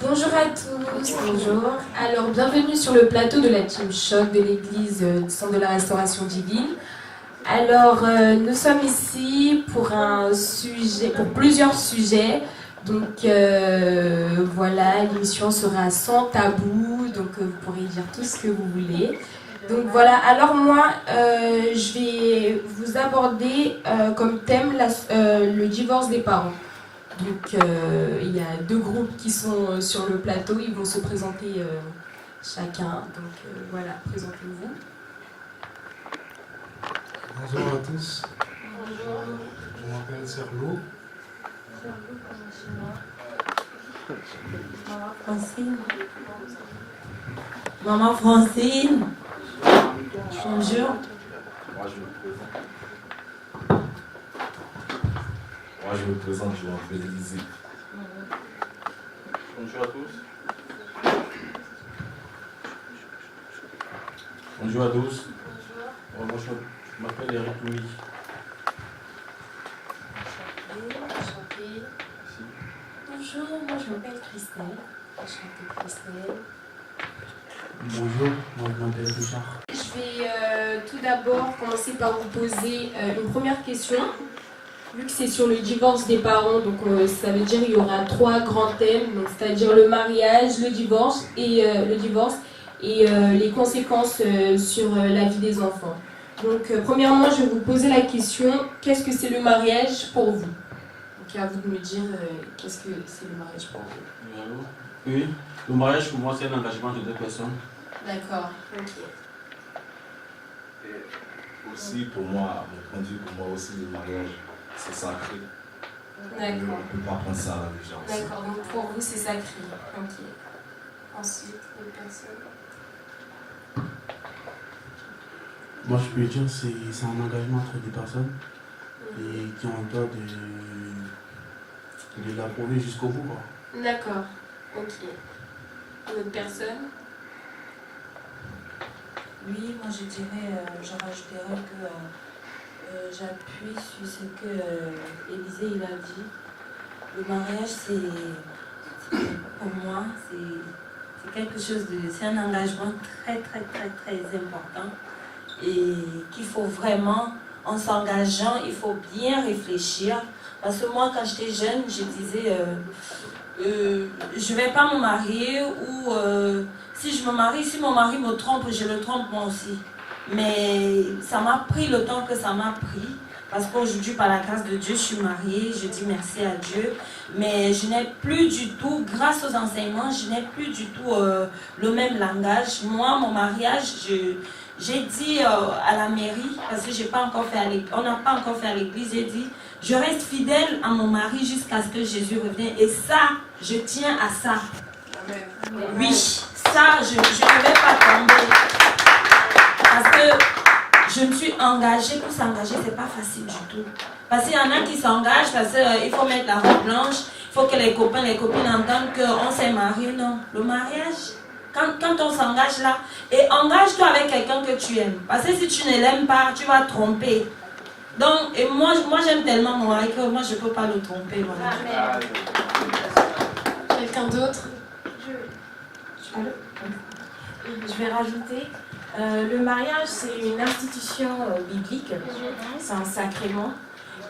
Bonjour à tous, bonjour. Alors, bienvenue sur le plateau de la Team Choc de l'église du Centre de la Restauration Divine. Alors, nous sommes ici pour plusieurs sujets. Donc, voilà, l'émission sera sans tabou, donc vous pourrez dire tout ce que vous voulez. Donc voilà, alors moi, je vais vous aborder comme thème le divorce des parents. Donc il y a deux groupes qui sont sur le plateau, ils vont se présenter chacun. Donc voilà, présentez-vous. Bonjour à tous. Bonjour. Je m'appelle Serlou. Maman Francine. Maman Francine. Bonjour. Moi je me présente, je m'appelle Élisée. Bonjour à tous. Bonjour à tous. Moi je m'appelle Eric Louis. Enchantée. Bonjour, moi je m'appelle Christelle. Enchantée Christelle. Bonjour, moi je m'appelle Richard. Je vais tout d'abord commencer par vous poser une première question. Vu que c'est sur le divorce des parents, donc ça veut dire qu'il y aura trois grands thèmes, donc c'est-à-dire le mariage, le divorce et les conséquences sur la vie des enfants. Donc premièrement, je vais vous poser la question, qu'est-ce que c'est le mariage pour vous? Donc à vous de me dire qu'est-ce que c'est le mariage pour vous. Oui, le mariage pour moi c'est un engagement de deux personnes. D'accord, ok. Et aussi pour moi, à mon point de vue, pour moi aussi le mariage, c'est sacré. D'accord. On ne peut pas prendre ça à la légère aussi. D'accord, donc pour vous c'est sacré. Ok. Ensuite, une personne. Moi je peux dire que c'est un engagement entre deux personnes et qui ont le droit de l'approuver jusqu'au bout, quoi. D'accord, ok. Une autre personne? Oui, moi je dirais, je rajouterais que j'appuie sur ce que Élisée il a dit. Le mariage, pour moi, c'est quelque chose c'est un engagement très, très, très, très important et qu'il faut vraiment, en s'engageant, il faut bien réfléchir. Parce que moi, quand j'étais jeune, je disais, je ne vais pas me marier ou si je me marie, si mon mari me trompe, je le trompe moi aussi. Mais ça m'a pris le temps que ça m'a pris. Parce qu'aujourd'hui, par la grâce de Dieu, je suis mariée, je dis merci à Dieu. Mais je n'ai plus du tout, grâce aux enseignements, je n'ai plus du tout le même langage. Moi, mon mariage, j'ai dit à la mairie, parce que on n'a pas encore fait à l'église, j'ai dit, je reste fidèle à mon mari jusqu'à ce que Jésus revienne. Et ça, je tiens à ça. Oui, ça, je ne vais pas tomber. Parce que je me suis engagée. Pour s'engager, ce n'est pas facile du tout. Parce qu'il y en a qui s'engagent parce qu'il faut mettre la robe blanche, il faut que les copains, les copines entendent qu'on s'est marié. Non, le mariage, quand on s'engage là, et engage-toi avec quelqu'un que tu aimes. Parce que si tu ne l'aimes pas, tu vas tromper. Donc, et moi j'aime tellement mon mari que moi je ne peux pas le tromper. Voilà. Amen. Quelqu'un d'autre? Je vais rajouter, le mariage c'est une institution biblique, c'est un sacrement.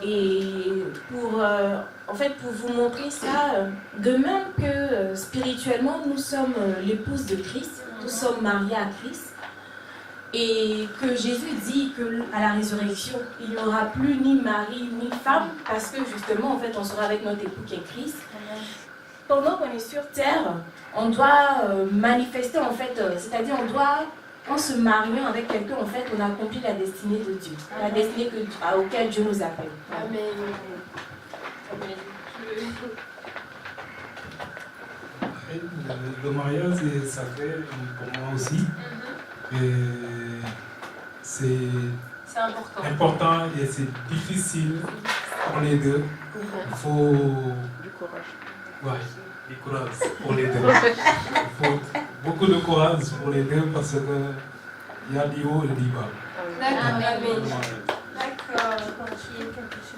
Et pour vous montrer ça, de même que spirituellement nous sommes l'épouse de Christ, nous sommes mariés à Christ. Et que Jésus dit qu'à la résurrection, il n'y aura plus ni mari ni femme, parce que justement en fait on sera avec notre époux qui est Christ. Pendant qu'on est sur terre, on doit manifester en fait, c'est-à-dire en se mariant avec quelqu'un, en fait, on accomplit la destinée de Dieu, la destinée auquel Dieu nous appelle. Amen. Amen. Le mariage est sacré pour moi aussi. Et c'est important et c'est difficile pour les deux. Il faut du courage. Ouais, du courage pour les deux. Il faut beaucoup de courage pour les deux parce qu'il y a du haut et du bas. D'accord. D'accord.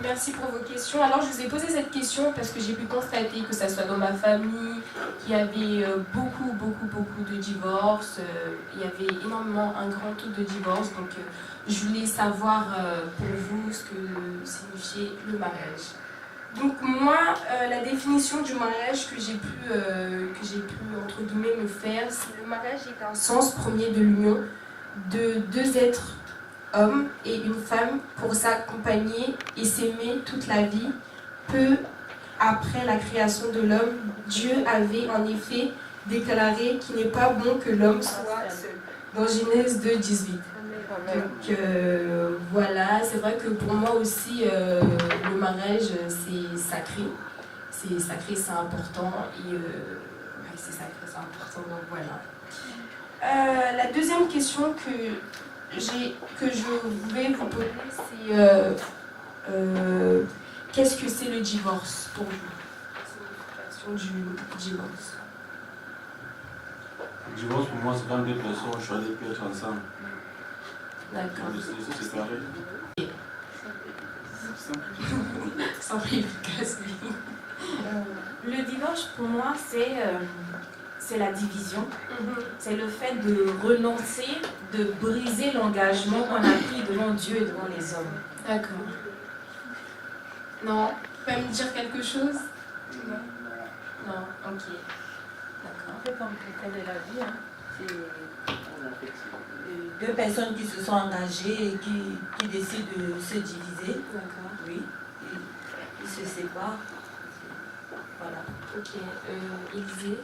Merci pour vos questions. Alors, je vous ai posé cette question parce que j'ai pu constater que ça soit dans ma famille, qu'il y avait beaucoup de divorces. Il y avait énormément un grand taux de divorces. Donc, je voulais savoir pour vous ce que signifiait le mariage. Donc moi, la définition du mariage que j'ai pu entre guillemets me faire, c'est le mariage est un sens premier de l'union de deux êtres, hommes et une femme, pour s'accompagner et s'aimer toute la vie. Peu après la création de l'homme, Dieu avait en effet déclaré qu'il n'est pas bon que l'homme soit seul. Dans Genèse 2:18. Donc voilà, c'est vrai que pour moi aussi, le mariage, c'est sacré. C'est sacré, c'est important. Et c'est sacré, c'est important. Donc voilà. La deuxième question que je voulais vous poser, c'est qu'est-ce que c'est le divorce pour vous? C'est la question du divorce. Le divorce, pour moi, c'est quand deux personnes choisissent de être ensemble. D'accord. C'est séparé. Simple et efficace. Le divorce, pour moi, c'est la division. C'est le fait de renoncer, de briser l'engagement qu'on a pris devant Dieu et devant les hommes. D'accord. Non, tu peux me dire quelque chose? Non. Non, ok. D'accord. En fait, comme le fait de la vie, hein, c'est deux personnes qui se sont engagées et qui décident de se diviser. D'accord. Oui. Ils se séparent. Voilà. Ok. Élisée.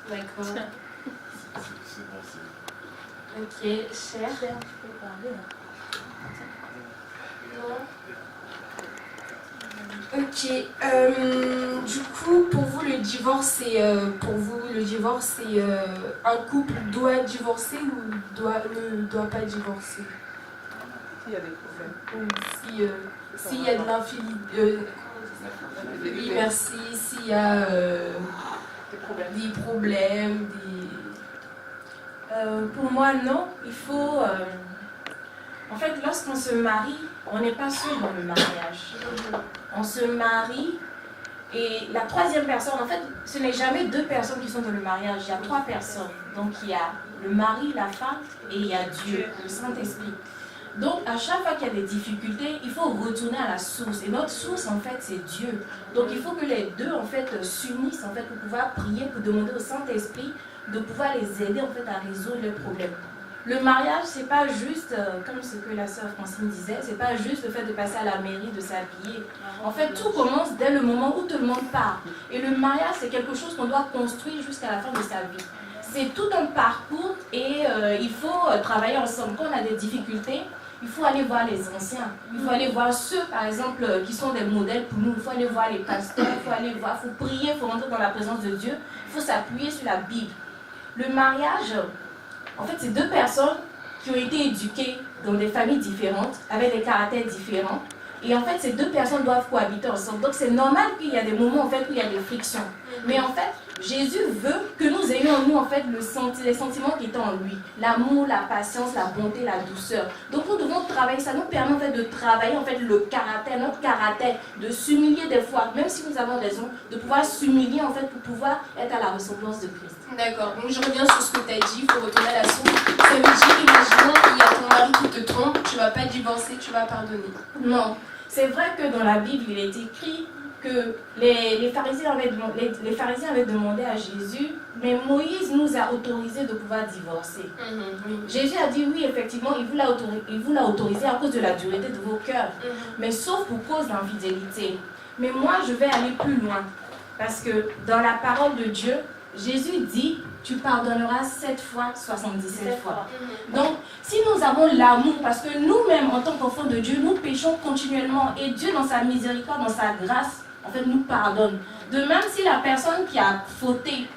D'accord. Ok. Cher. Tu peux parler. Non. Ok. Du coup, pour vous, le divorce, c'est un couple doit divorcer ou ne doit pas divorcer? S'il y a des problèmes. Ou s'il y a de l'infidélité. Oui, merci. S'il y a des problèmes, Pour moi, non. Il faut... En fait, lorsqu'on se marie, on n'est pas seul dans le mariage. On se marie et la troisième personne, en fait, ce n'est jamais deux personnes qui sont dans le mariage, il y a trois personnes. Donc il y a le mari, la femme et il y a Dieu, le Saint-Esprit. Donc à chaque fois qu'il y a des difficultés, il faut retourner à la source. Et notre source, en fait, c'est Dieu. Donc il faut que les deux, en fait, s'unissent, en fait, pour pouvoir prier, pour demander au Saint-Esprit de pouvoir les aider, en fait, à résoudre leurs problèmes. Le mariage, c'est pas juste, comme ce que la sœur Francine disait, c'est pas juste le fait de passer à la mairie, de s'habiller. En fait, tout commence dès le moment où tout le monde part. Et le mariage, c'est quelque chose qu'on doit construire jusqu'à la fin de sa vie. C'est tout un parcours et il faut travailler ensemble. Quand on a des difficultés, il faut aller voir les anciens. Il faut aller voir ceux, par exemple, qui sont des modèles pour nous. Il faut aller voir les pasteurs, il faut prier, il faut rentrer dans la présence de Dieu. Il faut s'appuyer sur la Bible. Le mariage... En fait, c'est deux personnes qui ont été éduquées dans des familles différentes, avec des caractères différents. Et en fait, ces deux personnes doivent cohabiter ensemble. Donc, c'est normal qu'il y a des moments en fait, où il y a des frictions. Mais en fait, Jésus veut que nous ayons en nous en fait, les sentiments qui étaient en lui. L'amour, la patience, la bonté, la douceur. Donc, nous devons travailler. Ça nous permet en fait, de travailler en fait, le caractère, notre caractère, de s'humilier des fois, même si nous avons raison, de pouvoir s'humilier en fait, pour pouvoir être à la ressemblance de Christ. D'accord, donc je reviens sur ce que tu as dit, il faut retourner à la source. Ça veut dire, imaginons qu'il y a ton mari qui te trompe, tu ne vas pas divorcer, tu vas pardonner. Non, c'est vrai que dans la Bible, il est écrit que les pharisiens avaient demandé à Jésus, mais Moïse nous a autorisé de pouvoir divorcer. Oui. Jésus a dit oui, effectivement, il vous l'a autorisé à cause de la dureté de vos cœurs, mais sauf pour cause d'infidélité. Mais moi, je vais aller plus loin, parce que dans la parole de Dieu, Jésus dit, tu pardonneras 7 fois, 77 fois. Donc, si nous avons l'amour, parce que nous-mêmes, en tant qu'enfants de Dieu, nous péchons continuellement, et Dieu, dans sa miséricorde, dans sa grâce, en fait, nous pardonne. De même, si la personne qui a fauté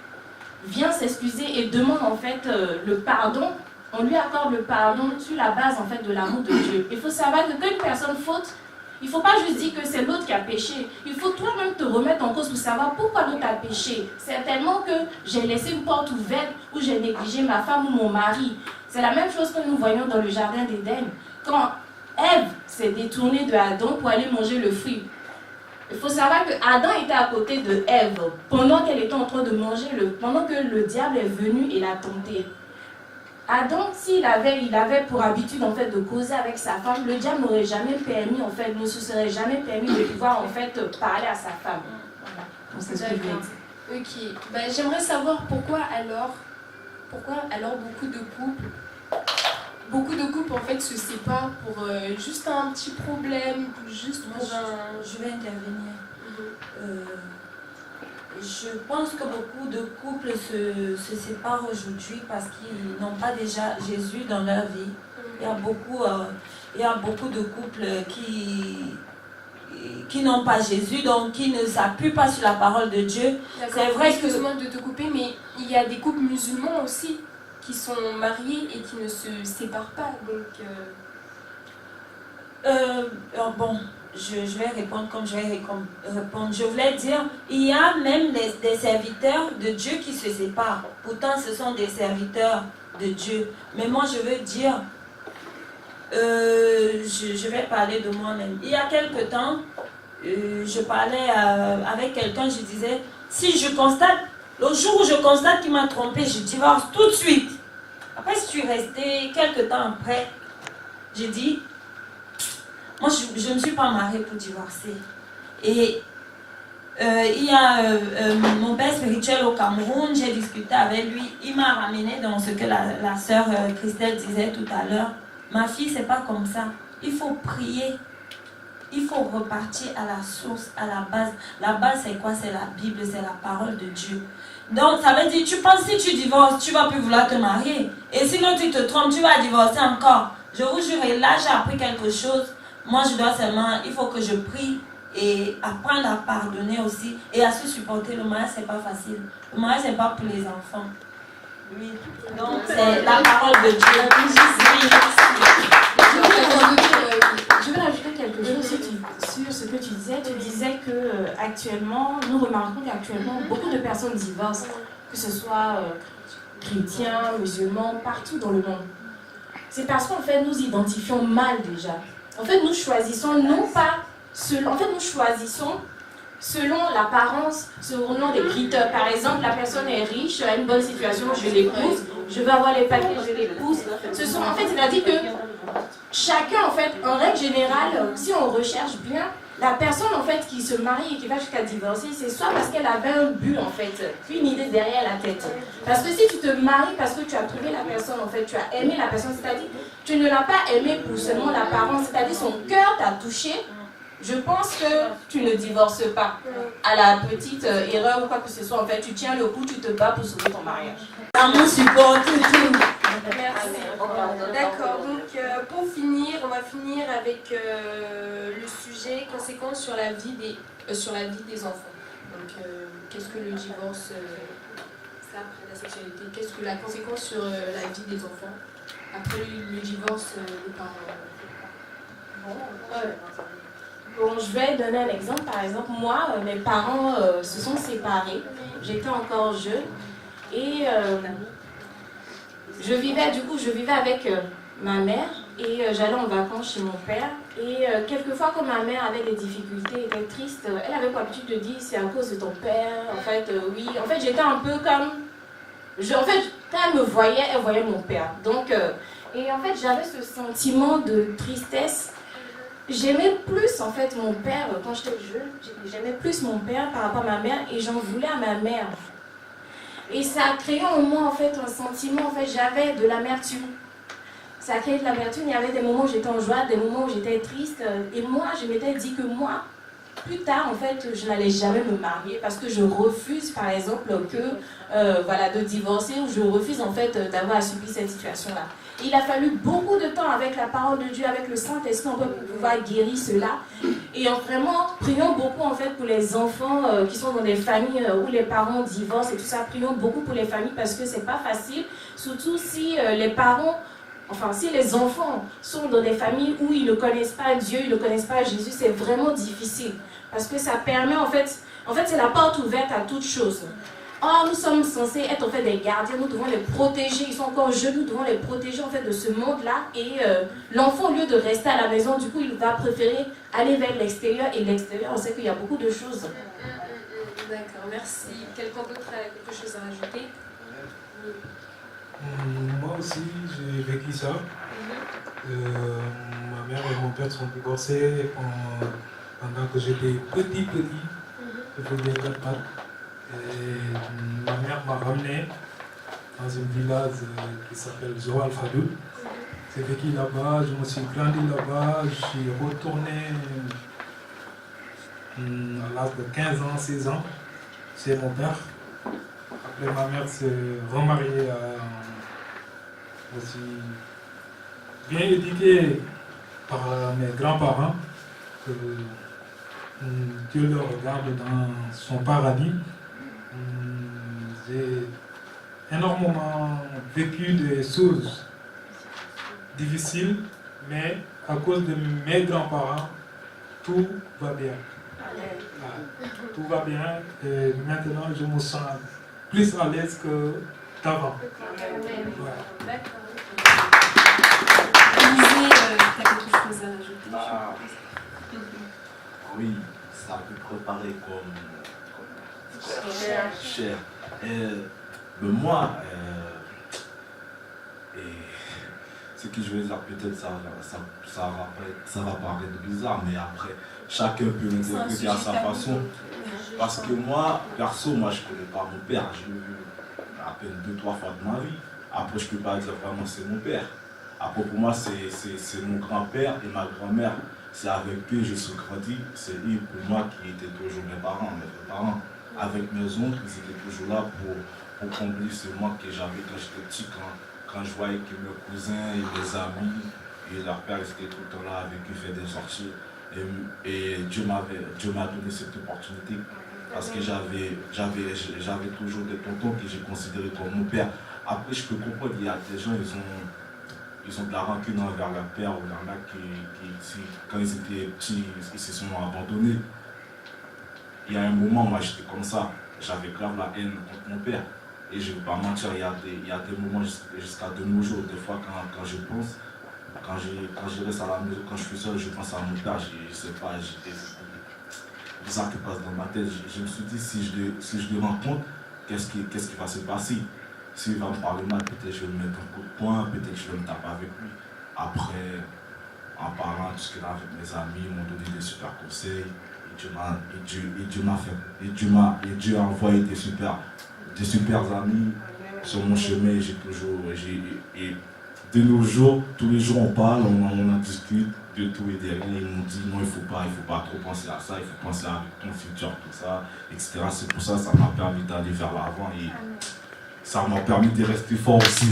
vient s'excuser et demande, en fait, le pardon, on lui accorde le pardon sur la base, en fait, de l'amour de Dieu. Il faut savoir que quand une personne faute, il ne faut pas juste dire que c'est l'autre qui a péché. Il faut toi-même te remettre en cause pour savoir pourquoi l'autre a péché. Certainement que j'ai laissé une porte ouverte ou j'ai négligé ma femme ou mon mari. C'est la même chose que nous voyons dans le jardin d'Éden. Quand Ève s'est détournée de Adam pour aller manger le fruit. Il faut savoir que Adam était à côté de Ève pendant qu'elle était en train de manger, pendant que le diable est venu et l'a tentée. Adam, s'il avait pour habitude en fait de causer avec sa femme, le diable n'aurait jamais permis, en fait, ne se serait jamais permis de pouvoir en fait parler à sa femme. Voilà. Donc c'est ce que je voulais dire. Ok. Ben, j'aimerais savoir pourquoi alors beaucoup de couples en fait se séparent pour juste un petit problème, juste pour un... Je vais intervenir. Je pense que beaucoup de couples se séparent aujourd'hui parce qu'ils n'ont pas déjà Jésus dans leur vie. Il y a beaucoup de couples qui n'ont pas Jésus, donc qui ne s'appuient pas sur la parole de Dieu. C'est vrai que... Excuse-moi de te couper, mais il y a des couples musulmans aussi qui sont mariés et qui ne se séparent pas. Donc, bon, je vais répondre comme je vais répondre. Je voulais dire, il y a même des serviteurs de Dieu qui se séparent. Pourtant, ce sont des serviteurs de Dieu. Mais moi, je veux dire, je vais parler de moi-même. Il y a quelque temps, je parlais avec quelqu'un, je disais, si je constate, le jour où je constate qu'il m'a trompé, je divorce tout de suite. Après, je suis restée quelque temps après, j'ai dit, moi, je ne me suis pas mariée pour divorcer. Et il y a mon père spirituel au Cameroun, j'ai discuté avec lui. Il m'a ramené dans ce que la sœur Christelle disait tout à l'heure. Ma fille, c'est pas comme ça. Il faut prier. Il faut repartir à la source, à la base. La base, c'est quoi? C'est la Bible, c'est la parole de Dieu. Donc, ça veut dire, tu penses si tu divorces, tu vas plus vouloir te marier. Et sinon, tu te trompes, tu vas divorcer encore. Je vous jure, et là, j'ai appris quelque chose. Moi, je dois seulement, il faut que je prie et apprendre à pardonner aussi et à se supporter. Le mariage, c'est pas facile. Le mariage, c'est pas pour les enfants. Oui. Donc, c'est la parole de Dieu. Je vais rajouter quelque chose sur ce que tu disais. Tu disais que actuellement, nous remarquons qu'actuellement, beaucoup de personnes divorcent, que ce soit chrétiens, musulmans, partout dans le monde. C'est parce qu'en fait, nous identifions mal déjà. En fait, nous choisissons non pas selon, nous choisissons selon l'apparence, selon des critères. Par exemple, la personne est riche, a une bonne situation, je l'épouse, je veux avoir les papiers, je l'épouse. En fait, c'est-à-dire que chacun, en fait, en règle générale, si on recherche bien, la personne, en fait, qui se marie et qui va jusqu'à divorcer, c'est soit parce qu'elle avait un but, en fait, une idée derrière la tête. Parce que si tu te maries parce que tu as trouvé la personne, en fait, tu as aimé la personne, c'est-à-dire, tu ne l'as pas aimé pour seulement l'apparence, c'est-à-dire son cœur t'a touché, je pense que tu ne divorces pas. À la petite erreur ou quoi que ce soit, en fait, tu tiens le coup, tu te bats pour sauver ton mariage. Ça me supporte tout. Merci. D'accord, donc pour finir, on va finir avec le sujet conséquences sur la vie des enfants. Donc qu'est-ce que le divorce, après la sexualité, qu'est-ce que la conséquence sur la vie des enfants après le divorce des parents? Bon, je vais donner un exemple. Par exemple, moi, mes parents se sont séparés. J'étais encore jeune et je vivais avec ma mère et j'allais en vacances chez mon père. Et quelquefois, quand ma mère avait des difficultés, était triste, elle avait pour habitude de dire c'est à cause de ton père. En fait, oui. En fait, j'étais un peu comme. Quand elle me voyait, elle voyait mon père. Donc, et en fait, j'avais ce sentiment de tristesse. J'aimais plus en fait mon père quand j'étais jeune. J'aimais plus mon père par rapport à ma mère et j'en voulais à ma mère. Et ça a créé en moi en fait un sentiment. En fait, j'avais de l'amertume. Ça a créé de l'amertume. Il y avait des moments où j'étais en joie, des moments où j'étais triste. Et moi, je m'étais dit que moi, plus tard, en fait, je n'allais jamais me marier parce que je refuse, par exemple, de divorcer ou je refuse, en fait, d'avoir à subir cette situation-là. Il a fallu beaucoup de temps avec la parole de Dieu, avec le Saint-Esprit, pour pouvoir guérir cela. Et vraiment, prions beaucoup, en fait, pour les enfants qui sont dans des familles où les parents divorcent et tout ça. Prions beaucoup pour les familles parce que c'est pas facile, surtout si si les enfants sont dans des familles où ils ne connaissent pas Dieu, ils ne connaissent pas Jésus, c'est vraiment difficile. Parce que ça permet, en fait c'est la porte ouverte à toute chose. Or, nous sommes censés être en fait des gardiens, nous devons les protéger, ils sont encore jeunes, nous devons les protéger en fait de ce monde-là. Et l'enfant, au lieu de rester à la maison, du coup, il va préférer aller vers l'extérieur. Et l'extérieur, on sait qu'il y a beaucoup de choses. D'accord, merci. Quelqu'un d'autre a quelque chose à rajouter? Moi aussi, j'ai vécu ça. Ma mère et mon père sont divorcés pendant que j'étais petit. Je faisais 4 pattes. Et ma mère m'a ramené dans un village qui s'appelle Joal Fadou. J'ai vécu là-bas, je me suis grandi là-bas, je suis retourné à l'âge de 15 ans, 16 ans, chez mon père. Après, ma mère s'est remariée je suis bien éduqué par mes grands-parents, que Dieu le regarde dans son paradis. J'ai énormément vécu des choses difficiles, mais à cause de mes grands-parents, tout va bien. Tout va bien et maintenant je me sens plus à l'aise que d'avant. D'accord. Élisée, tu as quelque chose à rajouter? Oui, ça peut préparer comme cher. Mais moi, ce que je veux dire, peut-être ça va paraître bizarre, mais après, chacun peut l'interpréter à sa façon. Parce que moi, perso, je ne connais pas mon père. Je l'ai vu à peine 2-3 fois de ma vie. Après, je ne peux pas dire vraiment c'est mon père. Après, pour moi, c'est mon grand-père et ma grand-mère. C'est avec eux que je suis grandi. C'est eux, pour moi, qui étaient toujours mes parents, mes vrais parents. Avec mes oncles, ils étaient toujours là pour combler ce manque que j'avais quand j'étais petit, quand je voyais que mes cousins et mes amis et leur père étaient tout le temps là avec eux, faire des sorties. Et Dieu m'a donné cette opportunité parce que j'avais toujours des tontons que j'ai considérés comme mon père. Après, je peux comprendre, il y a des gens, ils ont de la rancune envers leur père ou il y en a qui, quand ils étaient petits, ils se sont abandonnés. Il y a un moment, moi j'étais comme ça, j'avais grave la haine contre mon père. Et je ne vais pas mentir, il y a des moments jusqu'à de nos jours, des fois quand je pense, quand je reste à la maison, quand je suis seul, je pense à mon père, je ne sais pas, j'étais bizarre qui passe dans ma tête. Je me suis dit, si je le rencontre, qu'est-ce qui va se passer? S'il va me parler mal, peut-être je vais me mettre un coup de poing, peut-être je vais me taper avec lui. Après, en parlant de ce qu'il a avec mes amis, ils m'ont donné des super conseils. Et Dieu a envoyé des super amis sur mon chemin. Et de nos jours, tous les jours on parle, on en discute de tout et de rien. Ils m'ont dit non, il ne faut pas trop penser à ça, il faut penser à ton futur, tout ça, etc. C'est pour ça que ça m'a permis d'aller vers l'avant et ça m'a permis de rester fort aussi.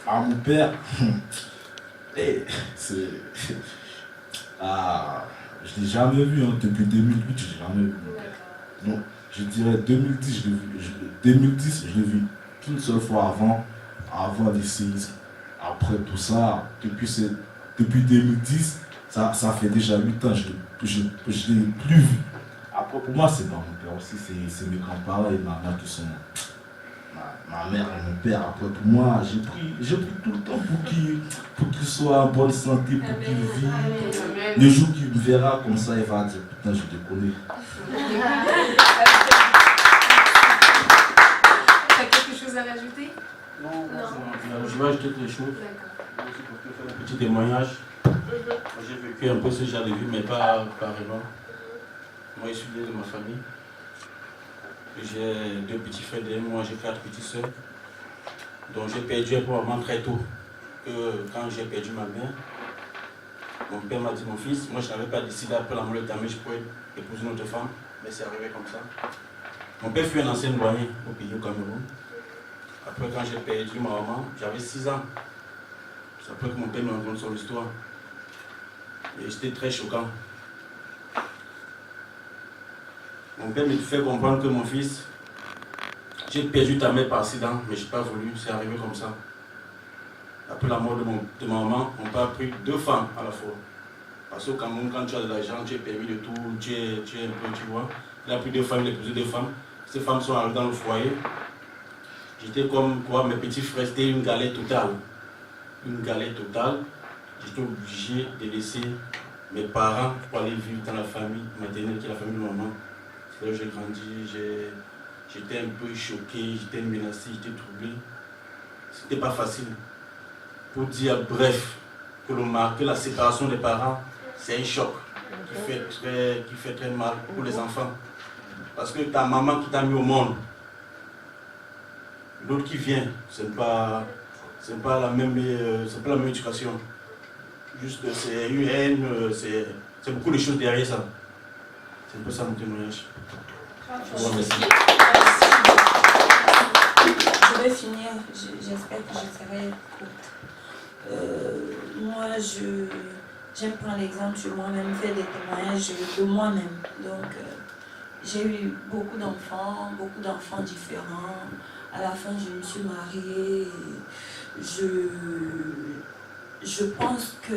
À mon père, je ne l'ai jamais vu, depuis 2008, je ne l'ai jamais vu. Non, je dirais 2010, je l'ai vu. 2010, je l'ai vu qu'une seule fois avant les séismes. Après tout ça, depuis 2010, ça fait déjà 8 ans, je ne l'ai plus vu. Après, pour moi, c'est pas mon père aussi, c'est mes grands-parents et ma mère qui sont ma mère et mon père. Après, pour moi, j'ai pris tout le temps pour qu'il soit en bonne santé, pour qu'il vive. Le jour qu'il me verra comme ça, il va dire putain, je te connais. T'as quelque chose à rajouter? Non. Je vais ajouter quelque chose. D'accord. Aussi pour te faire un petit témoignage. Moi, j'ai vécu un peu ce genre de vie, mais pas vraiment. Moi, je suis né de ma famille. J'ai 2 petits frères derrière moi, j'ai 4 petites soeurs. Donc j'ai perdu un peu maman très tôt. Quand j'ai perdu ma mère, mon père m'a dit mon fils, moi je n'avais pas décidé après la mort de ta mère, je pourrais épouser une autre femme, mais c'est arrivé comme ça. Mon père fut un ancien douanier au pays au Cameroun. Après quand j'ai perdu ma maman, j'avais 6 ans. C'est après que mon père me raconte son histoire. Et c'était très choquant. Mon père me fait comprendre que mon fils, j'ai perdu ta mère par accident, mais je n'ai pas voulu, c'est arrivé comme ça. Après la mort de ma maman, mon père a pris 2 femmes à la fois. Parce qu'au Cameroun, quand tu as de l'argent, tu es permis de tout, tu es un peu, tu vois. Il a pris 2 femmes, il a épousé 2 femmes. Ces femmes sont arrivées dans le foyer. J'étais comme quoi, mes petits frères, c'était une galère totale. Une galère totale. J'étais obligé de laisser mes parents pour aller vivre dans la famille maternelle, qui est la famille de maman. C'est là où j'ai grandi. J'étais un peu choqué, j'étais menacé, j'étais troublé. C'était pas facile. Pour dire bref, que la séparation des parents, c'est un choc qui fait très mal pour les enfants. Parce que ta maman qui t'a mis au monde, l'autre qui vient, c'est pas la même éducation. Juste c'est une haine, c'est beaucoup de choses derrière ça. C'est un peu ça mon témoignage. Je vous remercie. Je vais finir, j'espère que je serai courte. Moi, j'aime prendre l'exemple sur moi-même, faire des témoignages de moi-même. Donc, j'ai eu beaucoup d'enfants différents. À la fin, je me suis mariée. Je pense que,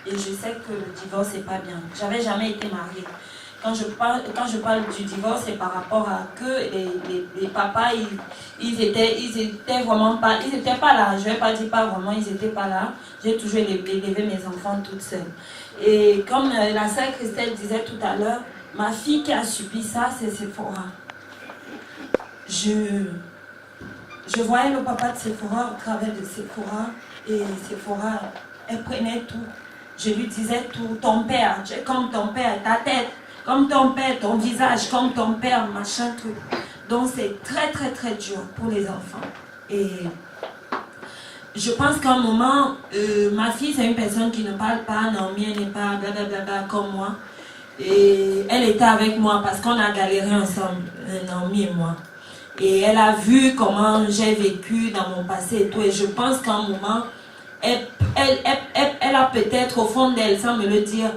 et je sais que le divorce n'est pas bien. J'avais jamais été mariée. Quand je parle du divorce, c'est par rapport à que les papas, ils étaient vraiment pas, ils n'étaient pas là. Je ne vais pas dire pas vraiment, ils n'étaient pas là. J'ai toujours élevé mes enfants toute seule. Et comme la sœur Christelle disait tout à l'heure, ma fille qui a subi ça, c'est Sephora. Je voyais le papa de Sephora au travers de Sephora. Et Sephora, elle prenait tout. Je lui disais tout. Ton père, tu es comme ton père, ta tête. Comme ton père, ton visage, comme ton père, machin, truc. Donc c'est très très très dur pour les enfants. Et je pense qu'à un moment, ma fille c'est une personne qui ne parle pas, Naomi elle n'est pas blablabla comme moi. Et elle était avec moi parce qu'on a galéré ensemble, Naomi et moi. Et elle a vu comment j'ai vécu dans mon passé et tout. Et je pense qu'à un moment, elle a peut-être au fond d'elle, sans me le dire,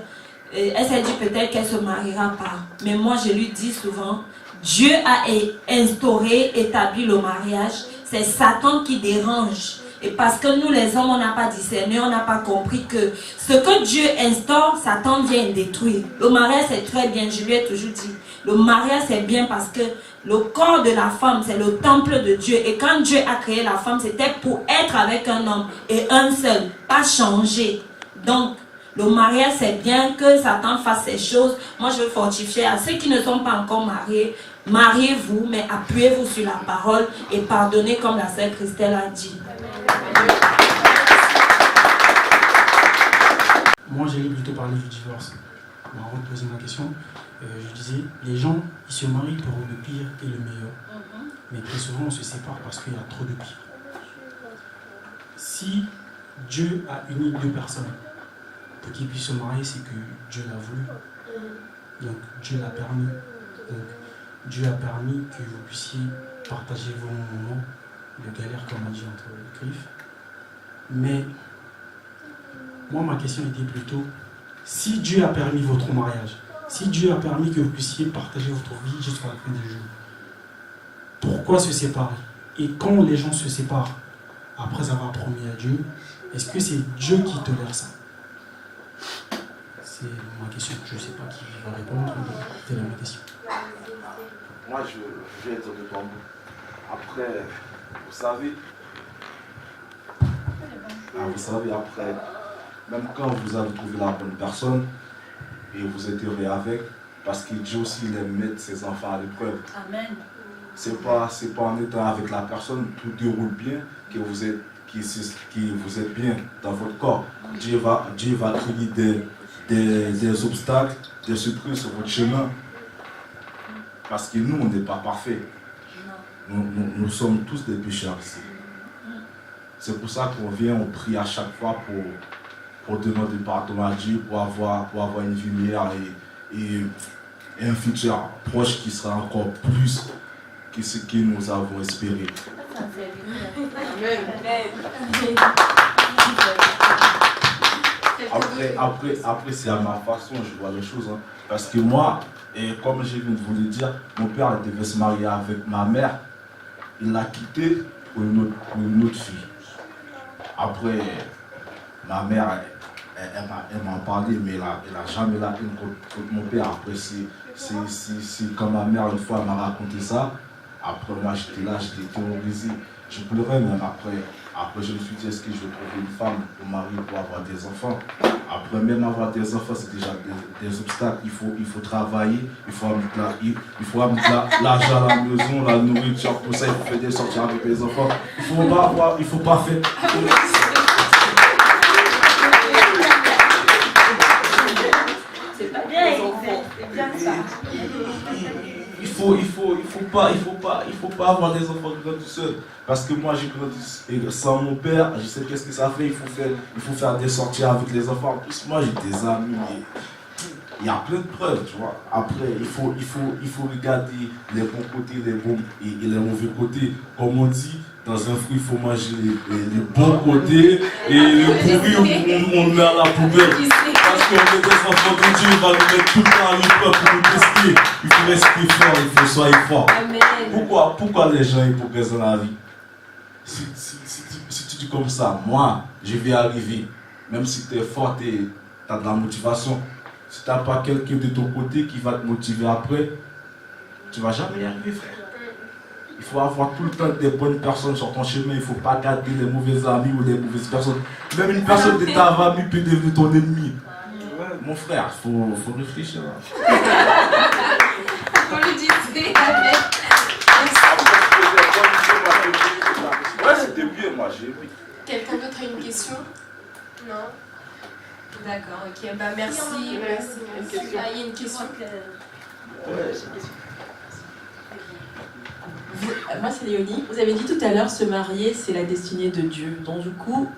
elle s'est dit peut-être qu'elle se mariera pas. Mais moi, je lui dis souvent, Dieu a instauré, établi le mariage. C'est Satan qui dérange. Et parce que nous, les hommes, on n'a pas discerné, on n'a pas compris que ce que Dieu instaure, Satan vient détruire. Le mariage, c'est très bien. Je lui ai toujours dit, le mariage, c'est bien parce que le corps de la femme, c'est le temple de Dieu. Et quand Dieu a créé la femme, c'était pour être avec un homme et un seul, pas changer. Donc, le mariage, c'est bien que Satan fasse ces choses. Moi, je veux fortifier à ceux qui ne sont pas encore mariés. Mariez-vous, mais appuyez-vous sur la parole et pardonnez comme la sœur Christelle a dit. Moi, j'allais plutôt parler du divorce. Avant de poser ma question, je disais, les gens, ils se marient pour le pire et le meilleur. Mais très souvent, on se sépare parce qu'il y a trop de pire. Si Dieu a uni 2 personnes pour qu'ils puissent se marier, c'est que Dieu l'a voulu. Donc, Dieu l'a permis. Donc, Dieu a permis que vous puissiez partager vos moments de galère, comme on dit, entre les griffes. Mais, moi, ma question était plutôt, si Dieu a permis votre mariage, si Dieu a permis que vous puissiez partager votre vie jusqu'à la fin des jours, pourquoi se séparer? Et quand les gens se séparent, après avoir promis à Dieu, est-ce que c'est Dieu qui tolère ça? C'est ma question. Je ne sais pas qui va répondre, mais c'est ma question. Moi, je vais être de ton bout. Après, vous savez, après, même quand vous avez trouvé la bonne personne et vous êtes heureux avec, parce que Dieu aussi il aime mettre ses enfants à l'épreuve. Amen. C'est pas en étant avec la personne, tout déroule bien, que vous êtes bien dans votre corps. Dieu va créer des obstacles, des surprises sur votre chemin. Parce que nous, on n'est pas parfaits. Nous sommes tous des pécheurs ici. C'est pour ça qu'on vient, on prie à chaque fois pour demander pardon à Dieu, pour avoir une vie meilleure et un futur proche qui sera encore plus que ce que nous avons espéré. Après c'est à ma façon, je vois les choses. Hein. Parce que moi, et comme je viens de vous le dire, mon père devait se marier avec ma mère. Il l'a quitté pour une autre fille. Après, ma mère, elle m'a parlé, mais elle n'a jamais la haine contre mon père. Après, c'est quand ma mère, une fois, m'a raconté ça. Après, moi, j'étais là, j'étais terrorisé. Je pleurais même après. Après, je me suis dit, est-ce que je vais trouver une femme pour marier, pour avoir des enfants? Après, même avoir des enfants, c'est déjà des obstacles. Il faut travailler, il faut amener l'argent à la maison, la nourriture, tout ça, il faut faire des sorties avec les enfants. Il faut pas faire. C'est pas bien, c'est bien ça. Il faut pas avoir des enfants qui grandissent tout seuls. Parce que moi j'ai grandi sans mon père, je sais qu'est-ce que ça fait, il faut faire des sorties avec les enfants. En plus, moi j'ai des amis, il y a plein de preuves, tu vois. Après, il faut regarder les bons côtés, et les mauvais côtés. Comme on dit, dans un fruit, il faut manger les bons côtés et le pourri, on met à la poubelle. Parce qu'on est des enfants de Dieu, il va nous mettre tout le temps à l'épreuve pour nous tester. Il faut rester fort, il faut soyez fort. Amen. Pourquoi les gens hypocrites dans la vie? Si tu dis comme ça, moi, je vais arriver. Même si tu es fort, tu as de la motivation. Si tu n'as pas quelqu'un de ton côté qui va te motiver après, tu ne vas jamais y arriver, frère. Il faut avoir tout le temps des bonnes personnes sur ton chemin. Il ne faut pas garder les mauvais amis ou les mauvaises personnes. Même une personne de ta famille peut devenir ton ennemi. Ouais, mon frère, il faut réfléchir. Vous le disiez, Amen. Ouais, c'était bien, moi j'ai aimé. Quelqu'un d'autre a une question? Non? D'accord, ok. Bah merci. Merci. Ah, il y a une question. Moi c'est Léonie. Vous avez dit tout à l'heure, se marier c'est la destinée de Dieu. Donc du coup,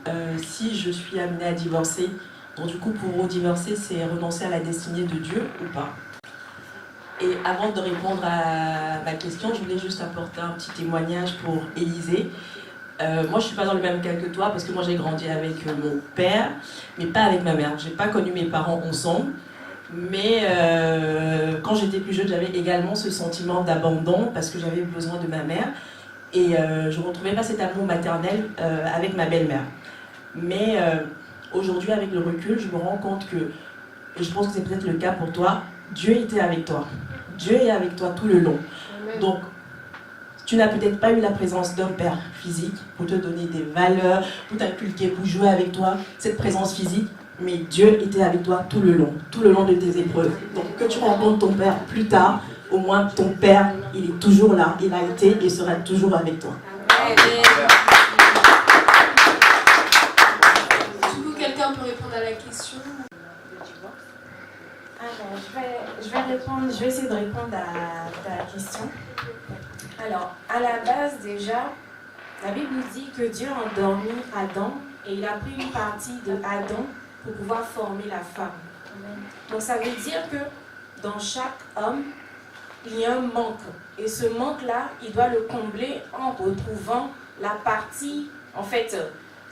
si je suis amenée à divorcer, donc du coup pour divorcer c'est renoncer à la destinée de Dieu ou pas? Et avant de répondre à ma question, je voulais juste apporter un petit témoignage pour Élisée. Moi je ne suis pas dans le même cas que toi parce que moi j'ai grandi avec mon père, mais pas avec ma mère. Je n'ai pas connu mes parents ensemble. Mais quand j'étais plus jeune, j'avais également ce sentiment d'abandon parce que j'avais besoin de ma mère et je ne retrouvais pas cet amour maternel avec ma belle-mère. Mais aujourd'hui, avec le recul, je me rends compte que, et je pense que c'est peut-être le cas pour toi, Dieu était avec toi. Dieu est avec toi tout le long. Donc, tu n'as peut-être pas eu la présence d'un père physique pour te donner des valeurs, pour t'inculquer, pour jouer avec toi, cette présence physique. Mais Dieu était avec toi tout le long de tes épreuves. Donc que tu rencontres ton père plus tard, au moins ton père, il est toujours là, il a été et sera toujours avec toi. Du coup, quelqu'un peut répondre à la question? Alors, je vais essayer de répondre à ta question. Alors, à la base déjà, la Bible nous dit que Dieu a endormi Adam et il a pris une partie de Adam pour pouvoir former la femme. Donc ça veut dire que dans chaque homme, il y a un manque. Et ce manque-là, il doit le combler en retrouvant la partie,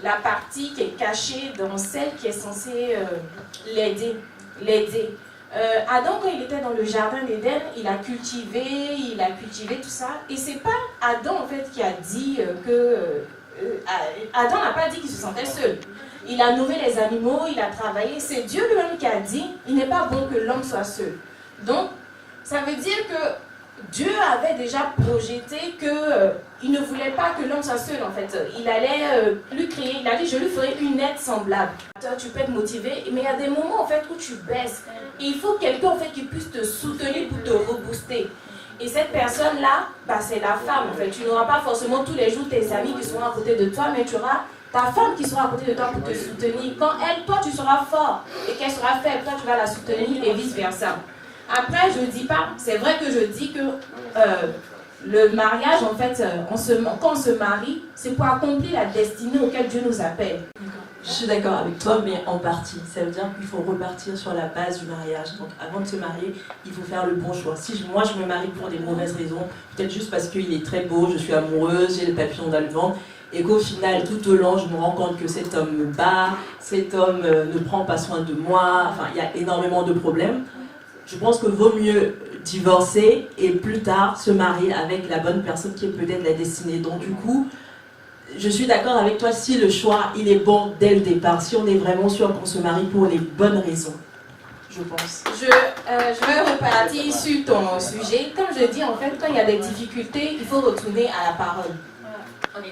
la partie qui est cachée dans celle qui est censée l'aider. Adam, quand il était dans le jardin d'Éden, il a cultivé tout ça. Et c'est pas Adam en fait qui a dit Adam n'a pas dit qu'il se sentait seul. Il a nourri les animaux, il a travaillé. C'est Dieu lui-même qui a dit, il n'est pas bon que l'homme soit seul. Donc, ça veut dire que Dieu avait déjà projeté qu'il ne voulait pas que l'homme soit seul en fait. Il allait lui créer, il a dit, je lui ferai une aide semblable. Toi, tu peux être motivé, mais il y a des moments en fait où tu baisses. Et il faut quelqu'un en fait qui puisse te soutenir pour te rebooster. Et cette personne-là, c'est la femme en fait. Tu n'auras pas forcément tous les jours tes amis qui seront à côté de toi, mais tu auras ta femme qui sera à côté de toi pour te soutenir. Quand toi tu seras fort et qu'elle sera faible, toi tu vas la soutenir et vice versa. Après, je ne dis pas, c'est vrai que je dis que le mariage, en fait, quand on se marie, c'est pour accomplir la destinée auquel Dieu nous appelle. Je suis d'accord avec toi, mais en partie. Ça veut dire qu'il faut repartir sur la base du mariage. Donc avant de se marier, il faut faire le bon choix. Si moi je me marie pour des mauvaises raisons, peut-être juste parce qu'il est très beau, je suis amoureuse, j'ai le papillon dans le ventre, et qu'au final, tout au long, je me rends compte que cet homme me bat, cet homme ne prend pas soin de moi, enfin, il y a énormément de problèmes. Je pense qu'il vaut mieux divorcer et plus tard se marier avec la bonne personne qui est peut-être la destinée. Donc du coup, je suis d'accord avec toi si le choix il est bon dès le départ, si on est vraiment sûr qu'on se marie pour les bonnes raisons. je pense. Je vais repartir sur ton sujet. Comme je dis, en fait, quand il y a des difficultés, il faut retourner à la parole.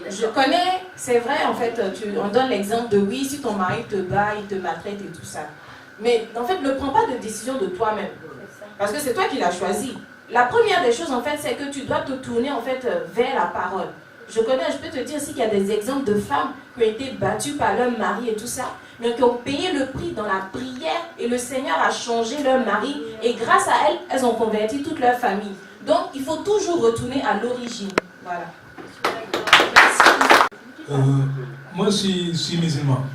Je connais, c'est vrai, en fait, on donne l'exemple de oui, si ton mari te bat, il te maltraite et tout ça. Mais en fait, ne prends pas de décision de toi-même. Parce que c'est toi qui l'as choisi. La première des choses, en fait, c'est que tu dois te tourner, en fait, vers la parole. Je peux te dire aussi qu'il y a des exemples de femmes qui ont été battues par leur mari et tout ça, mais qui ont payé le prix dans la prière et le Seigneur a changé leur mari et grâce à elles, elles ont converti toute leur famille. Donc, il faut toujours retourner à l'origine. Voilà. Moi, je suis musulman.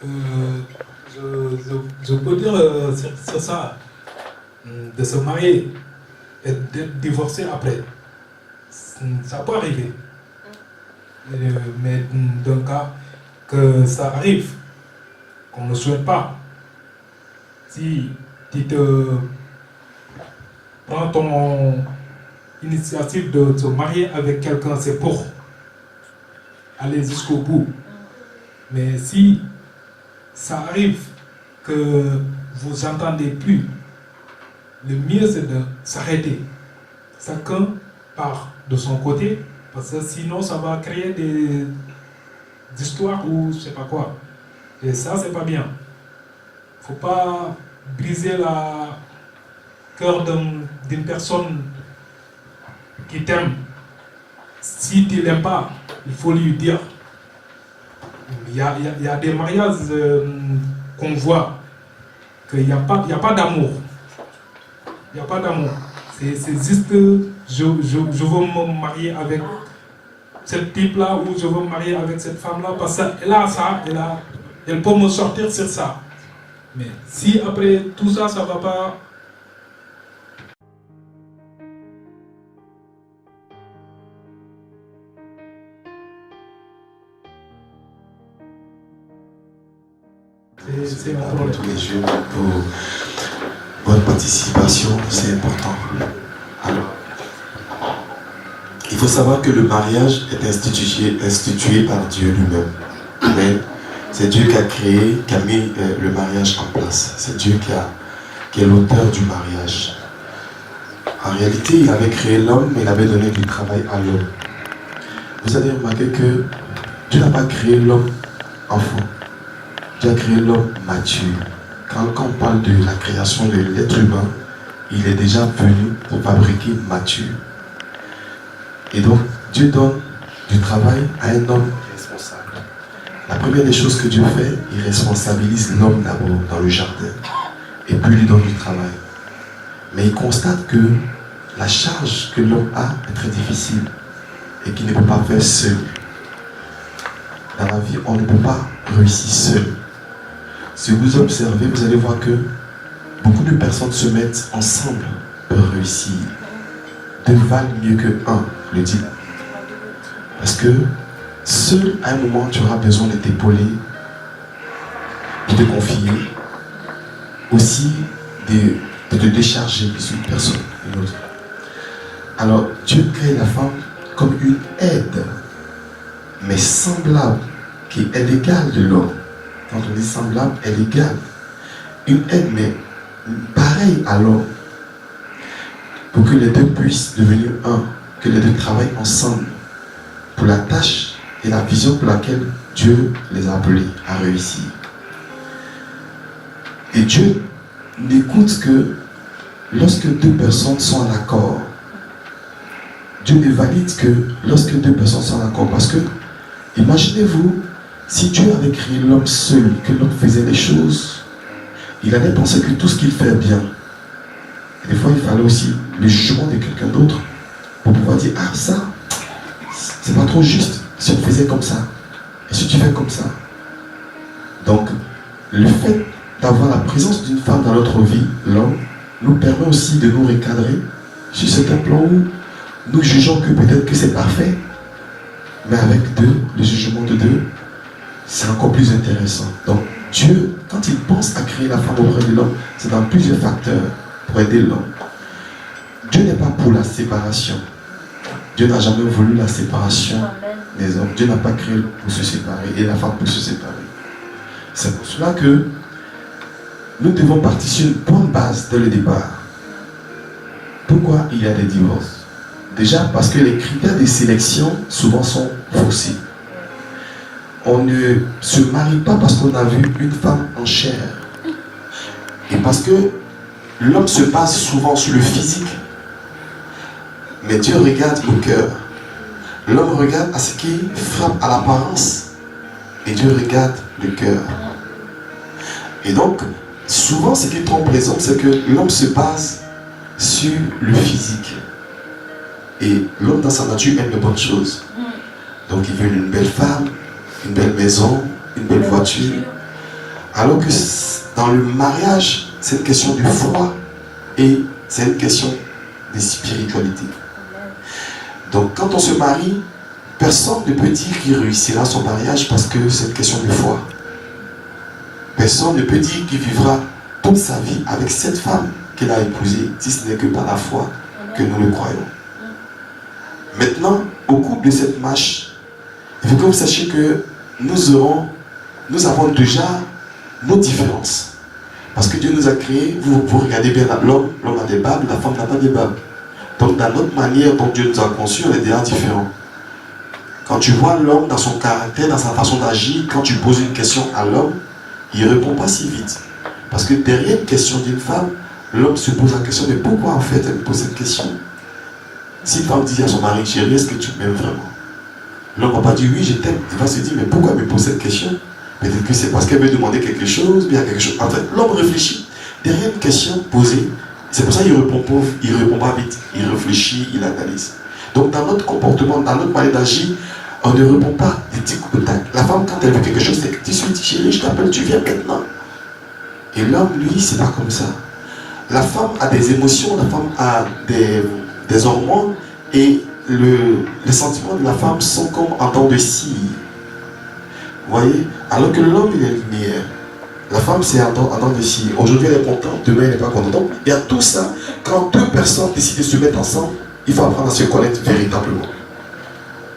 Je peux dire c'est ça, de se marier et d'être divorcé après. Ça peut arriver. Mais dans le cas que ça arrive, qu'on ne souhaite pas, si tu te prends ton initiative de te marier avec quelqu'un, c'est pour aller jusqu'au bout. Mais si ça arrive que vous n'entendez plus, le mieux c'est de s'arrêter. Chacun part de son côté, parce que sinon ça va créer des histoires ou je sais pas quoi. Et ça, c'est pas bien. Faut pas briser le cœur d'une personne qui t'aime. Si tu l'aimes pas, il faut lui dire. Il y a des mariages qu'on voit qu'il n'y a pas d'amour. Il n'y a pas d'amour. C'est juste que je veux me marier avec ce type-là ou je veux me marier avec cette femme-là parce qu'elle a ça, elle peut me sortir sur ça. Mais si après tout ça, ça ne va pas... C'est un problème. Tous les jours pour votre participation, c'est important. Alors, il faut savoir que le mariage est institué par Dieu lui-même. Amen. C'est Dieu qui a créé, qui a mis le mariage en place. C'est Dieu qui est l'auteur du mariage. En réalité, il avait créé l'homme, mais il avait donné du travail à l'homme. Vous avez remarqué que Dieu n'a pas créé l'homme enfant. Dieu a créé l'homme mature. Quand on parle de la création de l'être humain, il est déjà venu pour fabriquer mature. Et donc, Dieu donne du travail à un homme responsable. La première des choses que Dieu fait, il responsabilise l'homme d'abord dans le jardin. Et puis il lui donne du travail. Mais il constate que la charge que l'homme a est très difficile et qu'il ne peut pas faire seul. Dans la vie, on ne peut pas réussir seul. Si vous observez, vous allez voir que beaucoup de personnes se mettent ensemble pour réussir. Deux valent mieux que un, le dit. Parce que seul, à un moment, tu auras besoin de t'épauler, de te confier, aussi de te décharger sur une personne, une autre. Alors, Dieu crée la femme comme une aide, mais semblable, qui est l'égale de l'homme. Quand on dit semblable, elle est égale. Une aide, mais pareille à l'homme. Pour que les deux puissent devenir un, que les deux travaillent ensemble pour la tâche et la vision pour laquelle Dieu les a appelés à réussir. Et Dieu n'écoute que lorsque deux personnes sont en accord. Dieu ne valide que lorsque deux personnes sont en accord. Parce que, imaginez-vous, si Dieu avait créé l'homme seul, que l'homme faisait les choses, il allait penser que tout ce qu'il fait est bien. Et des fois, il fallait aussi le jugement de quelqu'un d'autre pour pouvoir dire, ah ça, c'est pas trop juste si on faisait comme ça. Et si tu fais comme ça. Donc, le fait d'avoir la présence d'une femme dans notre vie, l'homme, nous permet aussi de nous recadrer sur certains plans où nous jugeons que peut-être que c'est parfait, mais avec deux, le jugement de deux, c'est encore plus intéressant. Donc Dieu, quand il pense à créer la femme auprès de l'homme, c'est dans plusieurs facteurs pour aider l'homme. Dieu n'est pas pour la séparation. Dieu n'a jamais voulu la séparation des hommes. Dieu n'a pas créé pour se séparer et la femme pour se séparer. C'est pour cela que nous devons partir sur une bonne base dès le départ. Pourquoi il y a des divorces? Déjà parce que les critères de sélection souvent sont faussés. On ne se marie pas parce qu'on a vu une femme en chair. Et parce que l'homme se base souvent sur le physique. Mais Dieu regarde au cœur. L'homme regarde à ce qui frappe à l'apparence. Et Dieu regarde le cœur. Et donc, souvent ce qui trompe les hommes, c'est que l'homme se base sur le physique. Et l'homme dans sa nature aime de bonnes choses. Donc il veut une belle femme, une belle maison, une belle voiture. Alors que dans le mariage, c'est une question de foi et c'est une question de spiritualité. Donc quand on se marie, personne ne peut dire qu'il réussira son mariage parce que c'est une question de foi. Personne ne peut dire qu'il vivra toute sa vie avec cette femme qu'il a épousée, si ce n'est que par la foi que nous le croyons. Maintenant, au cours de cette marche, il faut que vous sachiez que nous avons déjà nos différences. Parce que Dieu nous a créés, vous regardez bien l'homme a des babes, la femme n'a pas des babes. Donc dans notre manière dont Dieu nous a conçus, on est déjà différents. Quand tu vois l'homme dans son caractère, dans sa façon d'agir, quand tu poses une question à l'homme, il ne répond pas si vite. Parce que derrière une question d'une femme, l'homme se pose la question, mais pourquoi en fait elle me pose cette question? Si une femme dit à son mari, chérie, est-ce que tu m'aimes vraiment? L'homme ne va pas dire oui, je t'aime. Il va se dire, mais pourquoi elle me pose cette question? Peut-être que c'est parce qu'elle veut demander quelque chose, bien quelque chose. En fait, l'homme réfléchit. Derrière une question posée, c'est pour ça qu'il ne répond pas vite. Il réfléchit, il analyse. Donc dans notre comportement, dans notre manière d'agir, on ne répond pas des tic ou tac. La femme, quand elle veut quelque chose, c'est que tu suis dit, chérie, je t'appelle, tu viens maintenant. Et l'homme, lui, c'est pas comme ça. La femme a des émotions, la femme a des hormones, et les sentiments de la femme sont comme en dents de scie. Vous voyez? Alors que l'homme, il est lumière. La femme, c'est en dents de scie. Aujourd'hui, elle est contente, demain, elle n'est pas contente. Donc, il y a tout ça. Quand deux personnes décident de se mettre ensemble, il faut apprendre à se connaître véritablement.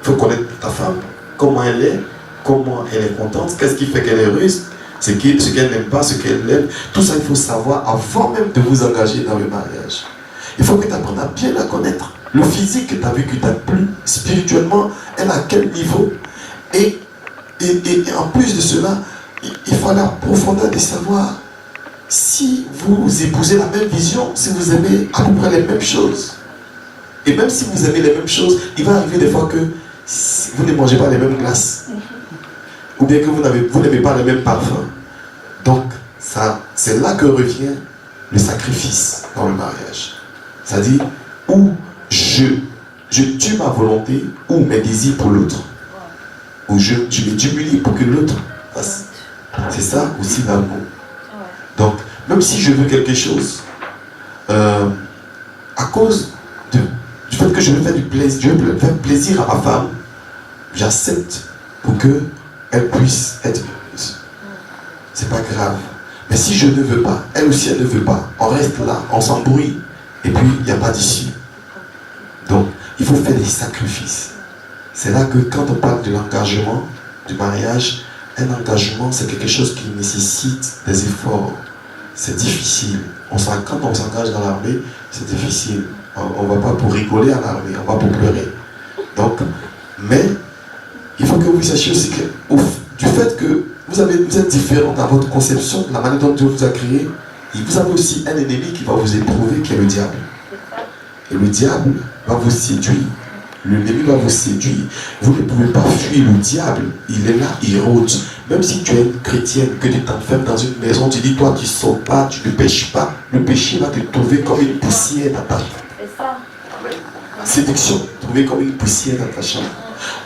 Il faut connaître ta femme, comment elle est contente, qu'est-ce qui fait qu'elle est heureuse, ce qu'elle n'aime pas, ce qu'elle aime. Tout ça, il faut savoir avant même de vous engager dans le mariage. Il faut que tu apprennes à bien la connaître. Le physique que tu as vu que tu as plu, spirituellement, elle est à quel niveau? Et en plus de cela, il faut aller en profondeur de savoir si vous épousez la même vision, si vous aimez à peu près les mêmes choses. Et même si vous aimez les mêmes choses, il va arriver des fois que vous ne mangez pas les mêmes glaces. Ou bien que vous n'aimez pas les mêmes parfums. Donc, c'est là que revient le sacrifice dans le mariage. C'est-à-dire, où je tue ma volonté ou mes désirs pour l'autre. Ou je m'humilie pour que l'autre fasse. C'est ça aussi l'amour. Donc, même si je veux quelque chose, à cause du fait que je veux faire du plaisir, je veux faire plaisir à ma femme, j'accepte pour qu'elle puisse être heureuse. C'est pas grave. Mais si je ne veux pas, elle aussi elle ne veut pas, on reste là, on s'embrouille, et puis il n'y a pas d'issue. Donc, il faut faire des sacrifices. C'est là que quand on parle de l'engagement, du mariage, un engagement, c'est quelque chose qui nécessite des efforts. C'est difficile. Quand on s'engage dans l'armée, c'est difficile. On ne va pas pour rigoler à l'armée, on va pour pleurer. Donc, mais il faut que vous sachiez aussi que du fait que vous êtes différent dans votre conception, la manière dont Dieu vous a créé, et vous avez aussi un ennemi qui va vous éprouver, qui est le diable. Et le diable va vous séduire. L'ennemi va vous séduire. Vous ne pouvez pas fuir le diable. Il est là, il rôde. Même si tu es une chrétienne, que tu t'enfermes dans une maison, tu dis, toi, tu ne sors pas, tu ne pêches pas. Le péché va te trouver comme une poussière dans ta chambre. La séduction, trouver comme une poussière dans ta chambre.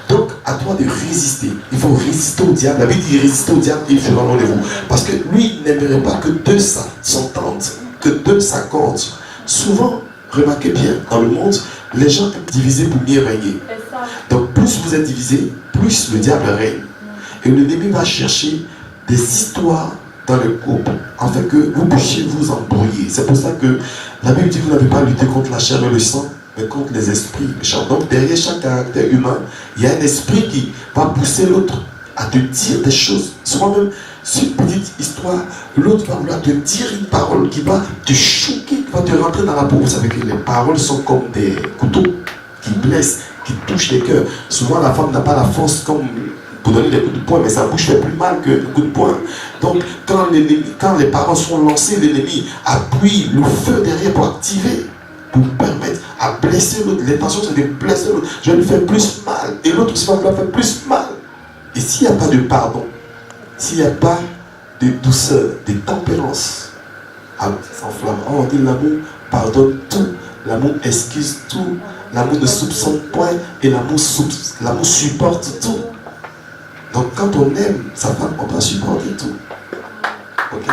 Donc, à toi de résister. Il faut résister au diable. La Bible dit résister au diable et il fera loin de vous. Parce que lui, il n'aimerait pas que deux s'entendent, que deux s'accordent. Souvent, remarquez bien, dans le monde, les gens aiment diviser pour mieux régner. Donc, plus vous êtes divisés, plus le diable règne. Et l'ennemi va chercher des histoires dans le couple, afin que vous puissiez vous embrouiller. C'est pour ça que la Bible dit que vous n'avez pas à lutter contre la chair et le sang, mais contre les esprits méchants. Donc, derrière chaque caractère humain, il y a un esprit qui va pousser l'autre à te dire des choses. Souvent même, C'est une petite histoire. L'autre va vouloir te dire une parole qui va te choquer, qui va te rentrer dans la peau. Vous savez que les paroles sont comme des couteaux qui blessent, qui touchent les cœurs. Souvent, la femme n'a pas la force comme pour donner des coups de poing, mais sa bouche fait plus mal que le coup de poing. Donc, quand les paroles sont lancées, l'ennemi appuie le feu derrière pour activer, pour permettre à blesser l'autre. L'intention, c'est de blesser l'autre. Je vais lui faire plus mal. Et l'autre aussi va vouloir faire plus mal. Et s'il n'y a pas de pardon, s'il n'y a pas de douceur, de tempérance, s'enflamme. Oh, on dit l'amour pardonne tout, l'amour excuse tout, l'amour ne soupçonne point et l'amour supporte tout. Donc quand on aime sa femme, on doit supporter tout. Ok?